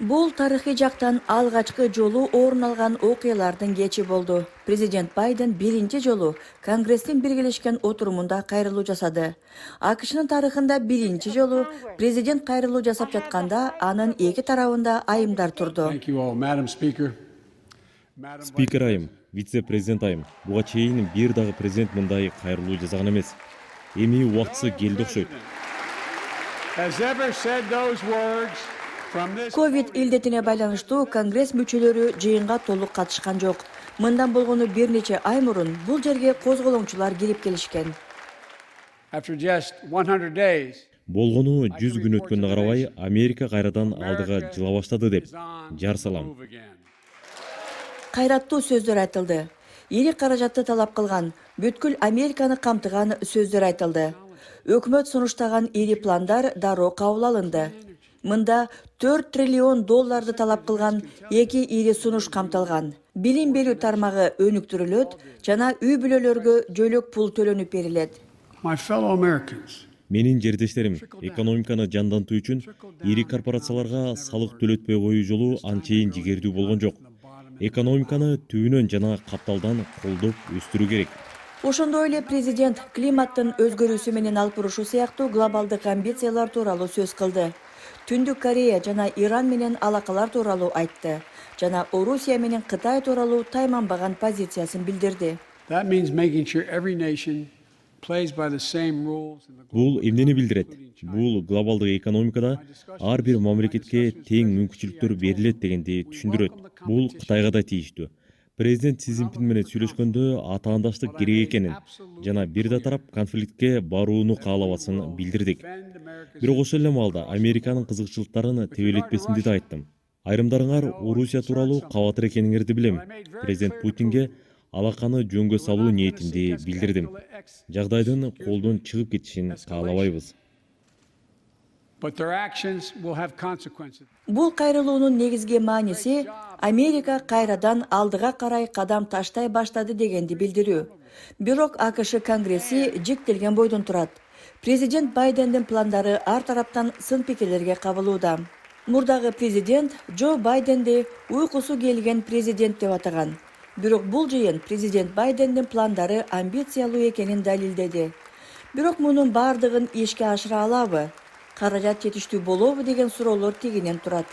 Бул тарыхый жактан алгачкы жолу орун алган окуялардын кечи болду. Президент Байден биринчи жолу Конгресстин биргелешкен отурумунда кайрылуу жасады. АКШнын тарыхында биринчи жолу президент кайрылуу жасап жатканда анын эки тарабында айымдар турду. Спикер айым, вице-президент айым, буга чейин бир дагы президент мындай кайрылуу жасаган эмес. Эми убактысы келди окшойт. Ковид илдетине байланыштуу Конгресс мүчөлөрү жыйынга толук катышкан жок. Мындан болгону бир нече ай мурун бул жерге козголоңчулар кирип келишкен. Болгону 100 күн өткөнгө карабай, Америка кайрадан алдыга жыла баштады деп жар салам. Кайраттуу сөздөр айтылды. Ири каражатты талап кылган, бүткүл Американы камтыган сөздөр айтылды. Өкмөт сунуштаган ири пландар дароо кабыл алынды. Мында 4 триллион долларды талап кылган эки ири сунуш камтылган. Билим берүү тармагы өнүктүрүлөт жана үй бүлөлөргө жөлөк пул төлөнүп берилет. Менин жердештерим, экономиканы жандантуу үчүн ири корпорацияларга салык төлөтпөй коюу жолу анчейин жигердүү болгон жок. Экономиканы түбүнөн жана капталдан колдоп өстүрүү керек. Ошондой эле президент климаттын өзгөрүүсү менен алып барушу сыяктуу глобалдык амбициялар тууралуу сөз кылды. Түндүк Корея жана Иран менен алакалар тууралуу айтты. Жана Орусия менен Кытай тууралуу тайманбаган позициясын билдирди. Бул эмнени билдирет? Бул глобалдык экономикада ар бир мамлекетке тең мүмкүнчүлүктөр берилет дегенди түшүндүрөт. Бул Кытайга да тийиштүү. Президент Си Цзиньпин менен сүйлөшкөндө атаандаштык керек экенин жана бир да тарап конфликтке барууну каалабасын билдирдик. Бирок ошол эле маалда Американын кызыкчылыктарын тебелетпесимди да айттым. Айрымдарыңар Орусия тууралуу кабатыр экениңерди билем. Президент Путинге алаканы жөнгө салуу ниетимди билдирдим. Жагдайдын колдон чыгып кетишин каалабайбыз. Бул кайрылуунун негизги мааниси Америка кайрадан алдыга карай кадам таштай баштады дегенди билдирүү. Бирок АКШ Конгресси жиктелген бойдон турат. Президент Байдендин пландары ар тараптан сын пикирлерге кабылууда. Мурдагы президент Джо Байденди уйкусу келген президент деп атаган. Бирок бул жыйын президент Байдендин пландары амбициялуу экенин далилдеди. Бирок мунун бардыгын ишке ашыра алабы? Каражат жетиштүү болобу деген суроолор тигинен турат.